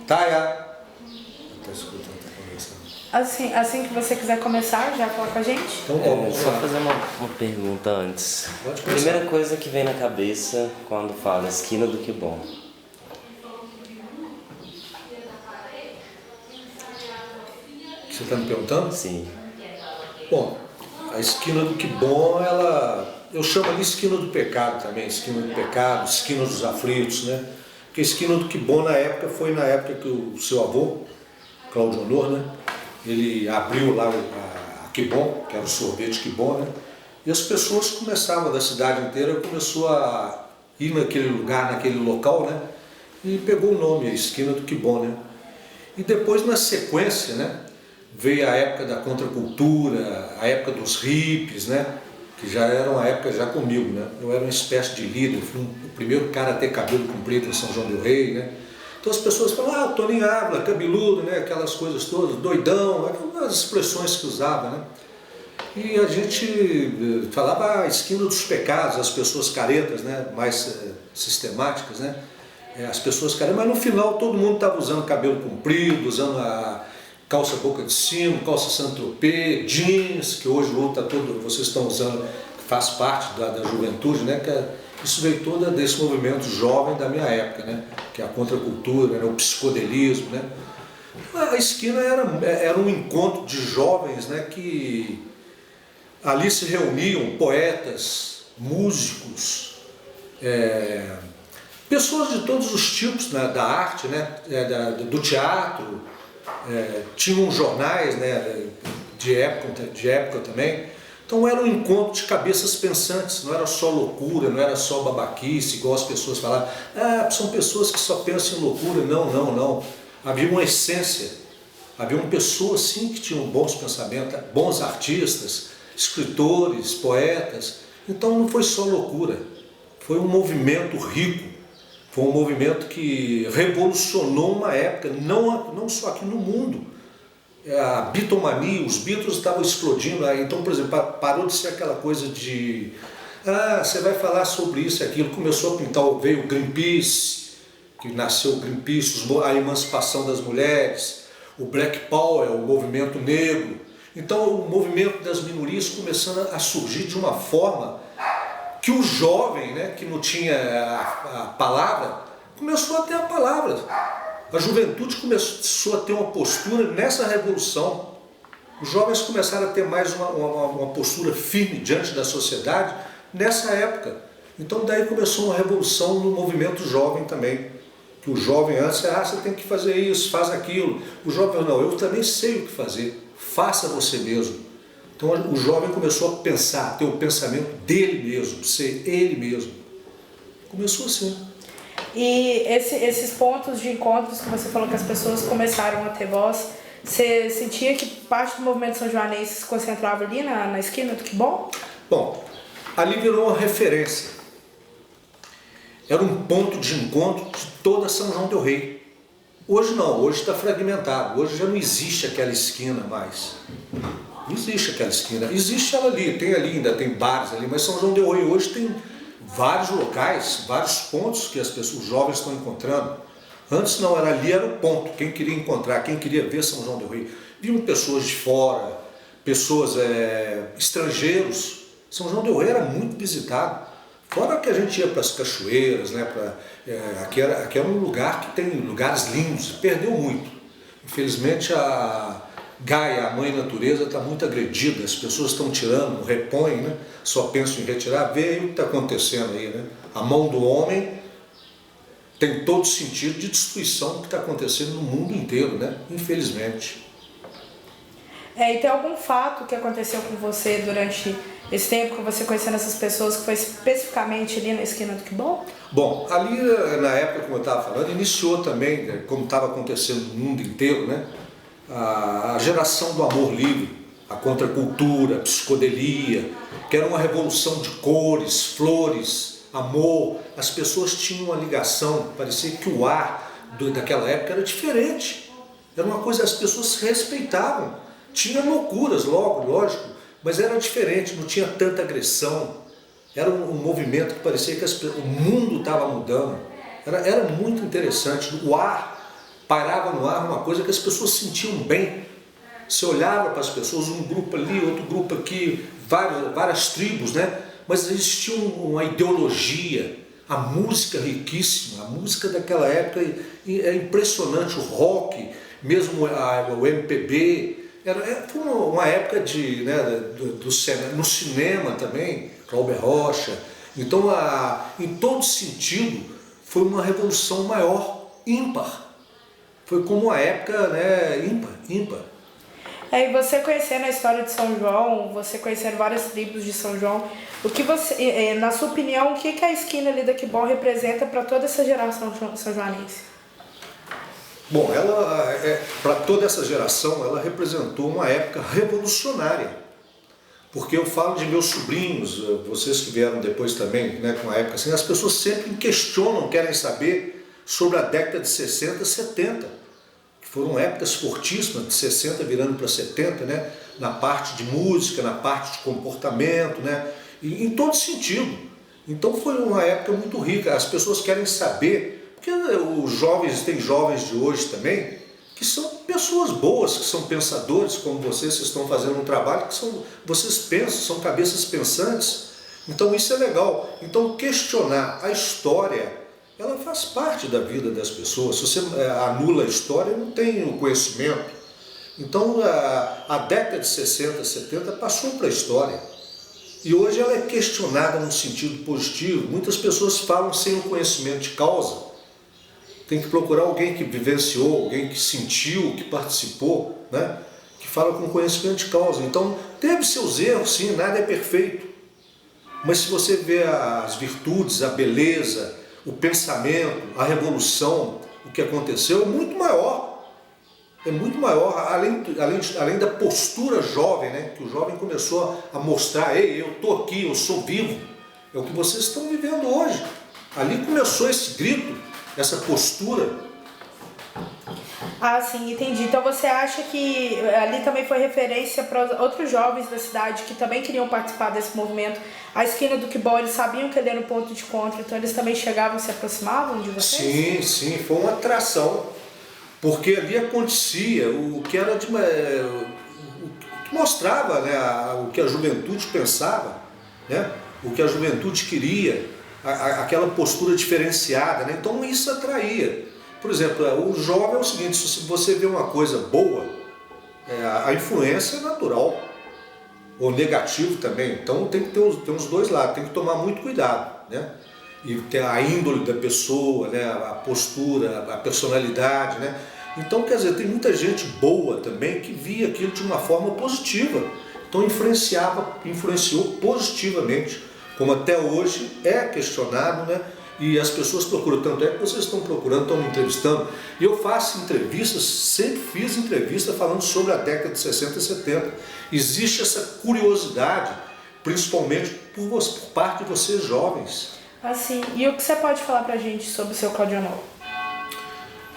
Taia. Está escutando, está conversando. Assim que você quiser começar, já falar com a gente? Então, Só fazer uma pergunta antes. Pode começar. Primeira coisa que vem na cabeça quando fala esquina do que bom. Você está me perguntando? Sim. Bom, a esquina do que bom, eu chamo ali esquina do pecado também, esquina do pecado, esquina dos aflitos, né? Porque a esquina do que bom na época foi na época que o seu avô, Cláudio Honor, né? Ele abriu lá a Que Bom, que era o sorvete Que Bom, né? E as pessoas começavam, da cidade inteira, começou a ir naquele lugar, naquele local, né? E pegou o nome, a esquina do Que Bom, né? E depois, na sequência, né? Veio a época da contracultura, a época dos hippies, né? Que já era uma época já comigo, né? Eu era uma espécie de líder, fui o primeiro cara a ter cabelo comprido em São João del Rei, né? Então as pessoas falam, Toninho Ávila, cabeludo, né? Aquelas coisas todas, doidão, aquelas expressões que usava, né? E a gente falava a esquina dos pecados, as pessoas caretas, né? Mais sistemáticas, né? As pessoas caretas, mas no final todo mundo estava usando cabelo comprido, usando a calça boca de sino, calça Saint-Tropez, jeans, que hoje o outro tá todo, vocês estão usando, faz parte da juventude, né? Isso veio todo desse movimento jovem da minha época, né? Que é a contracultura, né? O psicodelismo, né? A esquina era um encontro de jovens, né? Que ali se reuniam poetas, músicos, pessoas de todos os tipos, né? Da arte, né? Do teatro. Tinham jornais, né, de época também. Então era um encontro de cabeças pensantes, não era só loucura, não era só babaquice, igual as pessoas falavam, são pessoas que só pensam em loucura. Não. Havia uma essência, havia pessoas sim que tinham bons pensamentos, bons artistas, escritores, poetas. Então não foi só loucura, foi um movimento rico. Foi um movimento que revolucionou uma época, não só aqui no mundo. A Beatlemania, os Beatles estavam explodindo. Então, por exemplo, parou de ser aquela coisa de você vai falar sobre isso e aquilo. Começou a pintar, veio o Greenpeace, que nasceu o Greenpeace, a emancipação das mulheres, o Black Power, o movimento negro. Então, o movimento das minorias começando a surgir de uma forma que o jovem, né, que não tinha a palavra, começou a ter a palavra. A juventude começou a ter uma postura nessa revolução. Os jovens começaram a ter mais uma postura firme diante da sociedade nessa época. Então daí começou uma revolução no movimento jovem também. Que o jovem antes, você tem que fazer isso, faz aquilo. O jovem, não, eu também sei o que fazer, faça você mesmo. Então o jovem começou a pensar, a ter o pensamento dele mesmo, ser ele mesmo. Começou assim. E esses pontos de encontros que você falou que as pessoas começaram a ter voz, você sentia que parte do movimento são joanense se concentrava ali na esquina do Que Bom? Bom, ali virou uma referência. Era um ponto de encontro de toda São João del Rei. Hoje não, hoje está fragmentado, hoje já não existe aquela esquina mais. Não existe aquela esquina, existe ela ali, ainda tem bares ali, mas São João del Rei hoje tem vários locais, vários pontos que os jovens estão encontrando. Antes não, era o ponto, quem queria encontrar, quem queria ver São João del Rei. Viam pessoas de fora, pessoas estrangeiros. São João del Rei era muito visitado. Fora que a gente ia para as cachoeiras, né, aqui era um lugar que tem lugares lindos, perdeu muito. Infelizmente a Gaia, a mãe natureza, está muito agredida, as pessoas estão tirando, repõem, né? Só pensam em retirar, vê aí o que está acontecendo aí, né? A mão do homem tem todo sentido de destruição que está acontecendo no mundo inteiro, né? Infelizmente. E tem algum fato que aconteceu com você durante esse tempo, que você conhecendo essas pessoas, que foi especificamente ali na esquina do Que Bom? Bom, ali na época, como eu estava falando, iniciou também, né, como estava acontecendo no mundo inteiro, né? A geração do amor livre, a contracultura, a psicodelia, que era uma revolução de cores, flores, amor. As pessoas tinham uma ligação, parecia que o ar daquela época era diferente. Era uma coisa, as pessoas se respeitavam. Tinha loucuras, lógico, mas era diferente, não tinha tanta agressão. Era um movimento que parecia que o mundo estava mudando. Era muito interessante. O ar pairava no ar uma coisa que as pessoas sentiam bem. Você olhava para as pessoas, um grupo ali, outro grupo aqui, várias tribos, né? Mas existia uma ideologia, a música riquíssima, a música daquela época é impressionante, o rock, mesmo o MPB, foi uma época no cinema também, Cláudio Rocha. Então, em todo sentido, foi uma revolução maior, ímpar. Foi como uma época, né, ímpar. E você conhecendo a história de São João, você conhecendo várias tribos de São João, o que você, na sua opinião, o que a esquina ali da Quibon representa para toda essa geração são-joanense? Bom, para toda essa geração, ela representou uma época revolucionária. Porque eu falo de meus sobrinhos, vocês que vieram depois também, né, com a época assim, as pessoas sempre questionam, querem saber sobre a década de 60, 70. Foram épocas fortíssimas, de 60 virando para 70, né? Na parte de música, na parte de comportamento, né? E em todo sentido. Então foi uma época muito rica. As pessoas querem saber, porque tem jovens de hoje também, que são pessoas boas, que são pensadores, como vocês estão fazendo um trabalho, vocês pensam, são cabeças pensantes. Então isso é legal. Então questionar a história, ela faz parte da vida das pessoas. Se você anula a história, não tem o conhecimento. Então, a década de 60, 70 passou para a história. E hoje ela é questionada no sentido positivo. Muitas pessoas falam sem o conhecimento de causa. Tem que procurar alguém que vivenciou, alguém que sentiu, que participou, né? Que fala com conhecimento de causa. Então, teve seus erros, sim, nada é perfeito. Mas se você vê as virtudes, a beleza, o pensamento, a revolução, o que aconteceu é muito maior. É muito maior, além da postura jovem, né? Que o jovem começou a mostrar, ei, eu estou aqui, eu sou vivo. É o que vocês estão vivendo hoje. Ali começou esse grito, essa postura. Ah, sim, entendi. Então você acha que ali também foi referência para outros jovens da cidade que também queriam participar desse movimento? A esquina do Quibon, eles sabiam que ele era o ponto de encontro, então eles também chegavam e se aproximavam de vocês? Sim, foi uma atração. Porque ali acontecia o que era o que mostrava, né, o que a juventude pensava, né, o que a juventude queria, aquela postura diferenciada, né? Então isso atraía. Por exemplo, o jovem é o seguinte, se você vê uma coisa boa, a influência é natural, ou negativo também, então tem que ter os dois lados, tem que tomar muito cuidado, né? E ter a índole da pessoa, né? A postura, a personalidade, né? Então, quer dizer, tem muita gente boa também que via aquilo de uma forma positiva, então influenciou positivamente, como até hoje é questionado, né? E as pessoas procuram, tanto é que vocês estão procurando, estão me entrevistando. E eu faço entrevistas, sempre fiz entrevista falando sobre a década de 60 e 70. Existe essa curiosidade, principalmente por parte de vocês jovens. Assim, e o que você pode falar pra gente sobre o seu Claudionor?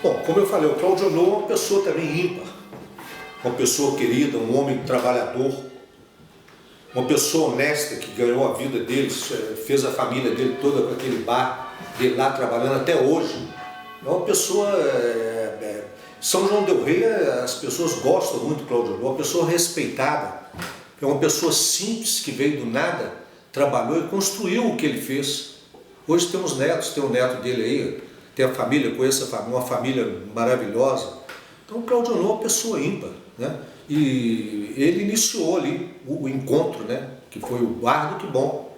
Bom, como eu falei, o Claudionor é uma pessoa também ímpar. Uma pessoa querida, um homem trabalhador. Uma pessoa honesta que ganhou a vida dele, fez a família dele toda com aquele bar dele lá trabalhando até hoje. É uma pessoa... São João del Rei, as pessoas gostam muito do Claudionor, uma pessoa respeitada. É uma pessoa simples que veio do nada, trabalhou e construiu o que ele fez. Hoje temos netos, tem o neto dele aí, tem a família, conheço uma família maravilhosa. Então o Claudionor é uma pessoa ímpar, né? E ele iniciou ali o encontro, né? Que foi o Bar do Quibon.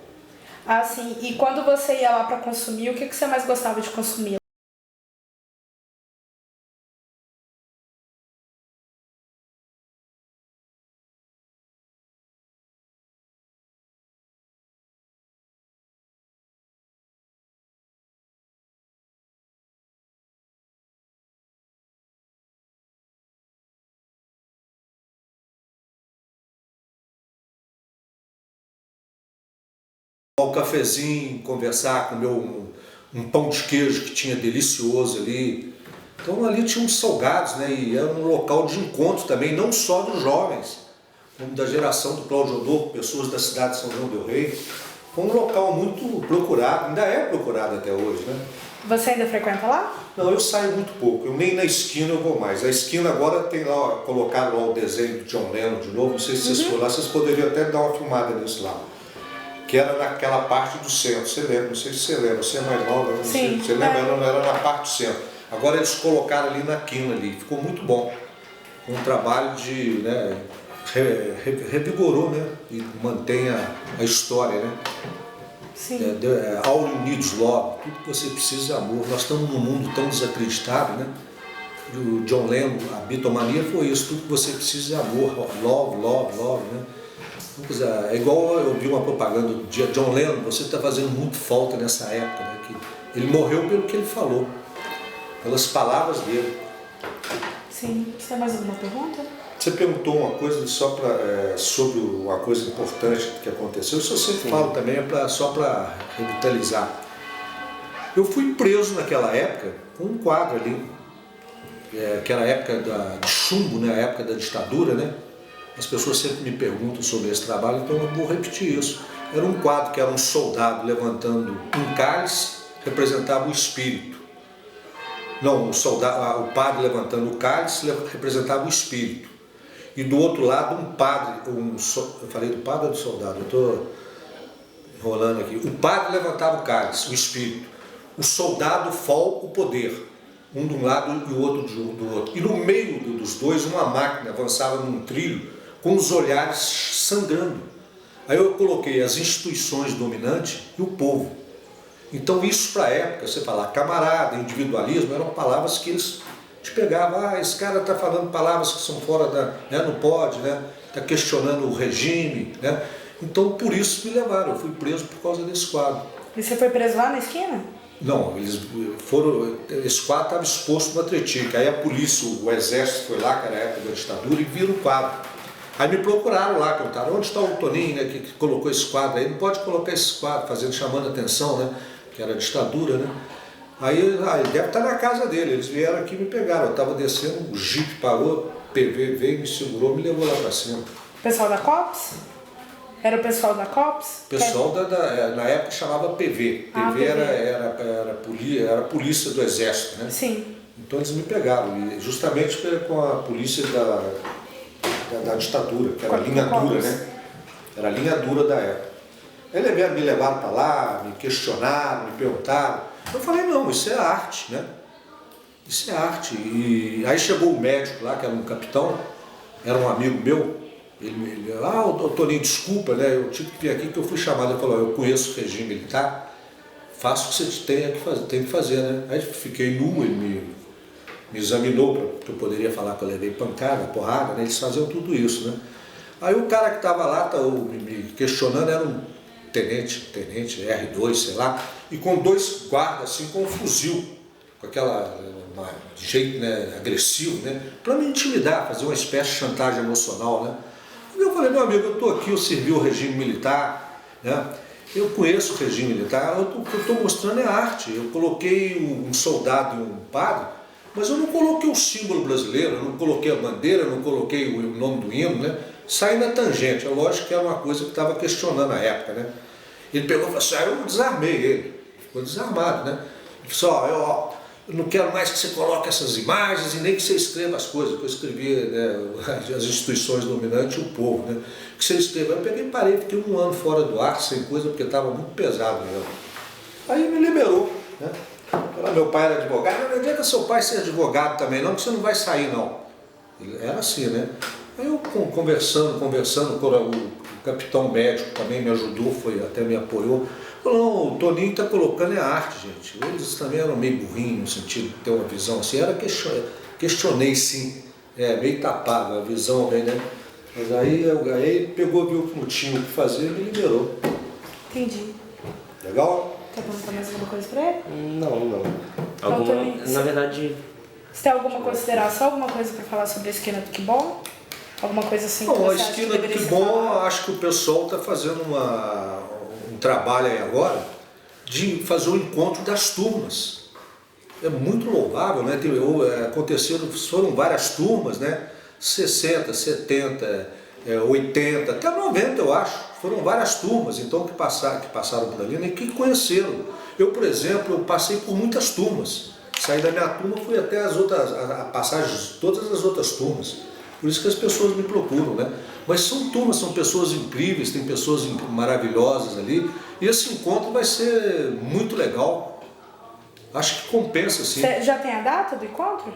Ah, sim. E quando você ia lá para consumir, o que você mais gostava de consumir? O cafezinho, conversar, comer um pão de queijo que tinha delicioso ali. Então ali tinha uns salgados, né? E era um local de encontro também, não só dos jovens, como da geração do Claudionor, pessoas da cidade de São João del Rei. Foi um local muito procurado, ainda é procurado até hoje, né? Você ainda frequenta lá? Não, eu saio muito pouco, eu nem na esquina eu vou mais. A esquina agora tem lá, colocaram lá o desenho do John Lennon de novo, não sei se vocês foram lá, vocês poderiam até dar uma filmada nisso lá. Que era naquela parte do centro, você lembra, não sei se você lembra, você é mais nova, não sei, Sim, você lembra, era na parte do centro. Agora eles colocaram ali na quina ali, ficou muito bom. Um trabalho de, né, revigorou, né, e mantém a história, né. Sim. All you need is love, tudo que você precisa é amor. Nós estamos num mundo tão desacreditado, né. O John Lennon, a bitomania foi isso, tudo que você precisa é amor, love, love, love, né. É igual eu vi uma propaganda de John Lennon, você está fazendo muito falta nessa época, né, que ele morreu pelo que ele falou, pelas palavras dele. Sim. Você tem mais alguma pergunta? Você perguntou uma coisa sobre uma coisa importante que aconteceu, isso eu sempre falo também, só para revitalizar. Eu fui preso naquela época com um quadro ali, que era a época de chumbo, né, a época da ditadura, né? As pessoas sempre me perguntam sobre esse trabalho, então eu vou repetir isso. Era um quadro que era um soldado levantando um cálice, representava o espírito. Não, o padre levantando o cálice representava o espírito. E do outro lado um padre, eu falei do padre ou do soldado? Eu estou enrolando aqui. O padre levantava o cálice, o espírito. O soldado, o poder. Um de um lado e o outro do outro. E no meio dos dois uma máquina avançava num trilho com os olhares sangrando. Aí eu coloquei as instituições dominantes e o povo. Então isso para a época, você falar camarada, individualismo, eram palavras que eles te pegavam, esse cara está falando palavras que são fora da, né, não pode, né, está questionando o regime, né. Então por isso me levaram, eu fui preso por causa desse quadro. E você foi preso lá na esquina? Não, esse quadro estava exposto no Atletica, aí a polícia, o exército foi lá, que era a época da ditadura, e viram o quadro. Aí me procuraram lá, perguntaram, onde está o Toninho, né, que colocou esse quadro aí? Não pode colocar esse quadro, chamando a atenção, né, que era a ditadura, né. Aí ele deve estar na casa dele, eles vieram aqui e me pegaram, eu estava descendo, o jipe parou, PV veio, me segurou, me levou lá para cima. Pessoal da COPS? Era o pessoal da COPS? Pessoal na época chamava PV, PV. Era a polícia do exército, né. Sim. Então eles me pegaram, e justamente com a polícia da ditadura, que era a linha dura, né? Era a linha dura da época. Eles me levaram para lá, me questionaram, me perguntaram. Eu falei, não, isso é arte, né? Isso é arte. E aí chegou o médico lá, que era um capitão, era um amigo meu, ele Toninho, desculpa, né? Eu tive que vir aqui que eu fui chamado. Ele falou, eu conheço o regime militar, faça o que você tem que fazer, né? Aí fiquei nu, ele me examinou, porque eu poderia falar que eu levei pancada, porrada, né? Eles faziam tudo isso, né? Aí o cara que estava lá, me questionando, era um tenente R2, sei lá, e com dois guardas, assim, com um fuzil, com aquela jeito, né, agressivo, né? Para me intimidar, fazer uma espécie de chantagem emocional, né? E eu falei, meu amigo, eu estou aqui, eu servi o regime militar, né? Eu conheço o regime militar, o que eu estou mostrando é arte. Eu coloquei um soldado e um padre, mas eu não coloquei o símbolo brasileiro, eu não coloquei a bandeira, eu não coloquei o nome do hino, né? Saí na tangente, é lógico que era uma coisa que estava questionando na época, né? Ele pegou e falou assim, eu desarmei ele, ficou desarmado, né? Ele falou, eu não quero mais que você coloque essas imagens e nem que você escreva as coisas, que eu escrevi, né, as instituições dominantes e o povo, né? Que você escreva. Eu peguei e parei, fiquei um ano fora do ar, sem coisa, porque estava muito pesado mesmo. Aí me liberou, né? Meu pai era advogado, não adianta seu pai ser advogado também não, que você não vai sair não. Era assim, né? Aí eu conversando, o capitão médico também me ajudou, até me apoiou. Falou, não, o Toninho está colocando é arte, gente. Eles também eram meio burrinhos no sentido de ter uma visão assim. Questionei sim, meio tapado, a visão bem, né? Mas aí pegou, viu que não tinha o que fazer e me liberou. Entendi. Legal? Quer perguntar mais alguma coisa para ele? Não. Na verdade... Você tem alguma consideração, alguma coisa para falar sobre a esquina do Que Bom? Alguma coisa assim que Bom, você a acha que esquina do deveria Que ser Bom, falado? acho que o pessoal está fazendo um trabalho aí agora de fazer o encontro das turmas. É muito louvável, né? Foram várias turmas, né? 60, 70, 80, até 90 eu acho. Foram várias turmas então que passaram por ali, né? Que conheceram. Eu, por exemplo, passei por muitas turmas. Saí da minha turma, fui até as outras, a passagem de todas as outras turmas. Por isso que as pessoas me procuram, né? Mas são turmas, são pessoas incríveis, tem pessoas maravilhosas ali. E esse encontro vai ser muito legal. Acho que compensa, sim. Você já tem a data do encontro?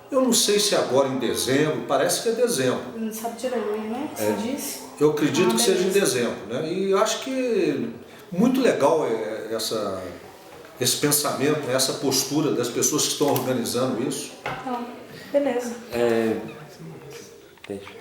Eu não sei se agora em dezembro, parece que é dezembro. Não sabe direito, né? Você disse? Eu acredito que seja em beleza. dezembro, né? E eu acho que muito legal esse pensamento, né? Essa postura das pessoas que estão organizando isso. Então, beleza. Deixa.